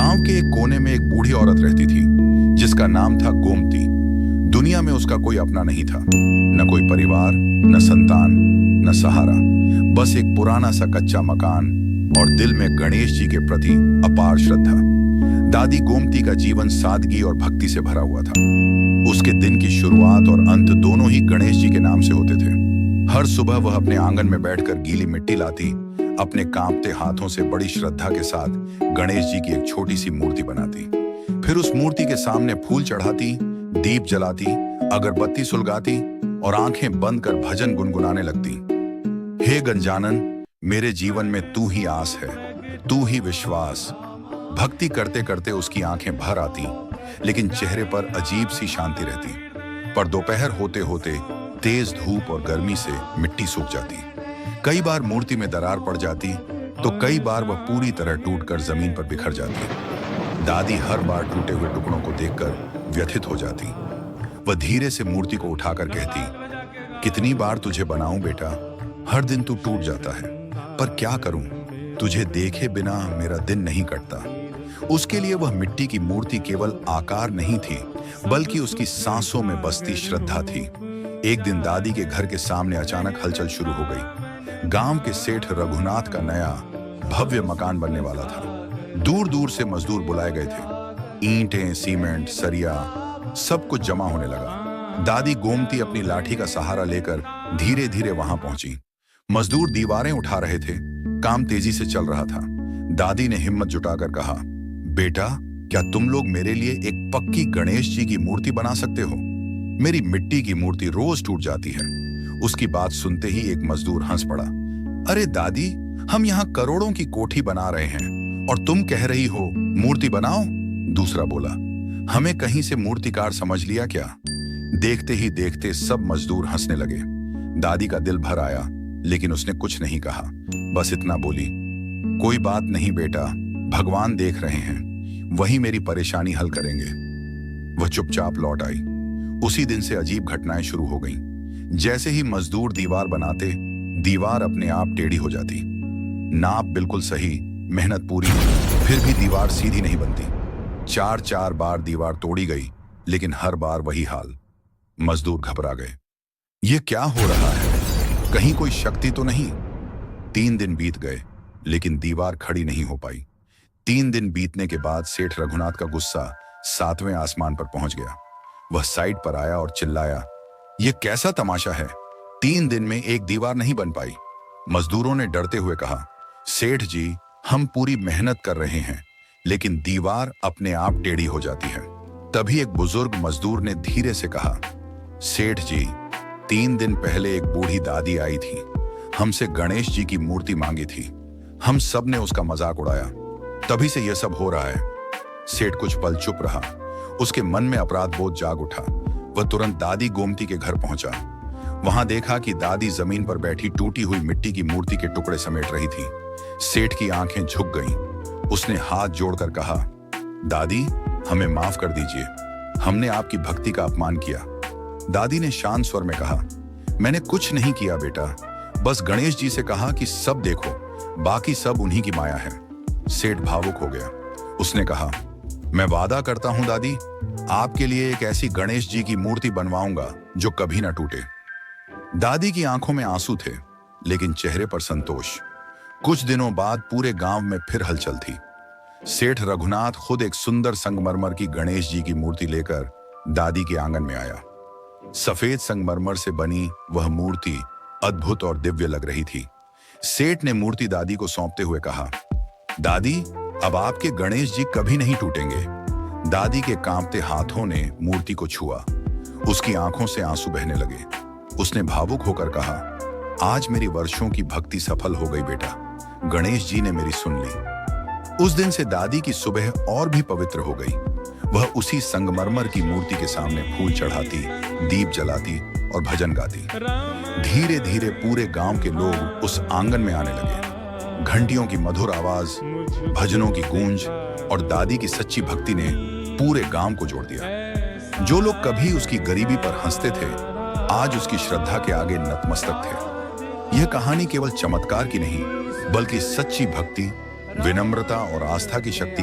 गांव के एक कोने में एक बूढ़ी औरत रहती थी जिसका नाम था गोमती। दुनिया में उसका कोई अपना नहीं था, न कोई परिवार, न संतान, न सहारा। बस एक पुराना सा कच्चा मकान और दिल में गणेश जी के प्रति अपार श्रद्धा। दादी गोमती का जीवन सादगी और भक्ति से भरा हुआ था। उसके दिन की शुरुआत और अंत दोनों ही गणेश जी के नाम से होते थे। हर सुबह वह अपने आंगन में बैठकर गीली मिट्टी लाती, अपने कांपते हाथों से बड़ी श्रद्धा के साथ गणेश जी की एक छोटी सी मूर्ति बनाती। फिर उस मूर्ति के सामने फूल चढ़ाती, दीप जलाती, अगरबत्ती सुलगाती और आंखें बंद कर भजन गुनगुनाने लगती। हे गंजानन, मेरे जीवन में तू ही आस है, तू ही विश्वास। भक्ति करते करते उसकी आंखें भर आती, लेकिन चेहरे पर अजीब सी शांति रहती। पर दोपहर होते होते तेज धूप और गर्मी से मिट्टी सूख जाती। कई बार मूर्ति में दरार पड़ जाती, तो कई बार वह पूरी तरह टूटकर जमीन पर बिखर जाती। दादी हर बार टूटे हुए टुकड़ों को देखकर व्यथित हो जाती। वह धीरे से मूर्ति को उठाकर कहती, कितनी बार तुझे बनाऊं बेटा, हर दिन तू टूट जाता है, पर क्या करूं, तुझे देखे बिना मेरा दिन नहीं कटता। उसके लिए वह मिट्टी की मूर्ति केवल आकार नहीं थी, बल्कि उसकी सांसों में बसती श्रद्धा थी। एक दिन दादी के घर के सामने अचानक हलचल शुरू हो गई। गांव के सेठ रघुनाथ का नया भव्य मकान बनने वाला था। दूर दूर से मजदूर बुलाए गए थे। ईंटें, सीमेंट, सरिया सब कुछ जमा होने लगा। दादी गोमती अपनी लाठी का सहारा लेकर धीरे धीरे वहां पहुंची। मजदूर दीवारें उठा रहे थे, काम तेजी से चल रहा था। दादी ने हिम्मत जुटाकर कहा, बेटा, क्या तुम लोग मेरे लिए एक पक्की गणेश जी की मूर्ति बना सकते हो? मेरी मिट्टी की मूर्ति रोज टूट जाती है। उसकी बात सुनते ही एक मजदूर हंस पड़ा। अरे दादी, हम यहाँ करोड़ों की कोठी बना रहे हैं और तुम कह रही हो मूर्ति बनाओ? दूसरा बोला, हमें कहीं से मूर्तिकार समझ लिया क्या? देखते ही देखते सब मजदूर हंसने लगे। दादी का दिल भर आया, लेकिन उसने कुछ नहीं कहा। बस इतना बोली, कोई बात नहीं बेटा, भगवान देख रहे हैं, वही मेरी परेशानी हल करेंगे। वह चुपचाप लौट आई। उसी दिन से अजीब घटनाएं शुरू हो गईं। जैसे ही मजदूर दीवार बनाते, दीवार अपने आप टेढ़ी हो जाती। नाप बिल्कुल सही, मेहनत पूरी, फिर भी दीवार सीधी नहीं बनती। 4 बार दीवार तोड़ी गई, लेकिन हर बार वही हाल। मजदूर घबरा गए। ये क्या हो रहा है? कहीं कोई शक्ति तो नहीं? 3 दिन बीत गए, लेकिन दीवार खड़ी नहीं हो पाई। 3 दिन बीतने के बाद सेठ रघुनाथ का गुस्सा 7वें आसमान पर पहुंच गया। वह साइड पर आया और चिल्लाया, यह कैसा तमाशा है? 3 दिन में एक दीवार नहीं बन पाई। मजदूरों ने डरते हुए कहा, सेठ जी, हम पूरी मेहनत कर रहे हैं, लेकिन दीवार अपने आप टेढ़ी हो जाती है। तभी एक बुजुर्ग मजदूर ने धीरे से कहा, सेठ जी, 3 दिन पहले एक बूढ़ी दादी आई थी, हमसे गणेश जी की मूर्ति मांगी थी। हम सब ने उसका मजाक उड़ाया, तभी से यह सब हो रहा है। सेठ कुछ पल चुप रहा। उसके मन में अपराध बोध जाग उठा। वह तुरंत दादी गोमती के घर पहुंचा। वहां देखा कि दादी जमीन पर बैठी टूटी हुई मिट्टी की मूर्ति के टुकड़े समेट रही थी। सेठ की आंखें झुक गईं। उसने हाथ जोड़कर कहा, दादी, हमें माफ कर दीजिए, हमने आपकी भक्ति का अपमान किया। दादी ने शांत स्वर में कहा, मैंने कुछ नहीं किया बेटा, बस गणेश जी से कहा कि सब देखो, बाकी सब उन्हीं की माया है। सेठ भावुक हो गया। उसने कहा, मैं वादा करता हूं दादी, आपके लिए एक ऐसी गणेश जी की मूर्ति बनवाऊंगा जो कभी ना टूटे। दादी की आंखों में आंसू थे, लेकिन चेहरे पर संतोष। कुछ दिनों बाद पूरे गांव में फिर हलचल थी। सेठ रघुनाथ खुद एक सुंदर संगमरमर की गणेश जी की मूर्ति लेकर दादी के आंगन में आया। सफेद संगमरमर से बनी वह मूर्ति अद्भुत और दिव्य लग रही थी। सेठ ने मूर्ति दादी को सौंपते हुए कहा, दादी, अब आपके गणेश जी कभी नहीं टूटेंगे। दादी के कांपते हाथों ने मूर्ति को छुआ। उसकी आंखों से आंसू बहने लगे। उसने भावुक होकर कहा, आज मेरी वर्षों की भक्ति सफल हो गई बेटा, गणेश जी ने मेरी सुन ली। उस दिन से दादी की सुबह और भी पवित्र हो गई। वह उसी संगमरमर की मूर्ति के सामने फूल चढ़ाती, दीप जलाती और भजन गाती। धीरे धीरे पूरे गांव के लोग उस आंगन में आने लगे। घंटियों की मधुर आवाज, भजनों की गूंज और दादी की सच्ची भक्ति ने पूरे गांव को जोड़ दिया। जो लोग कभी उसकी गरीबी पर हंसते थे, आज उसकी श्रद्धा के आगे नतमस्तक थे। यह कहानी केवल चमत्कार की नहीं, बल्कि सच्ची भक्ति, विनम्रता और आस्था की शक्ति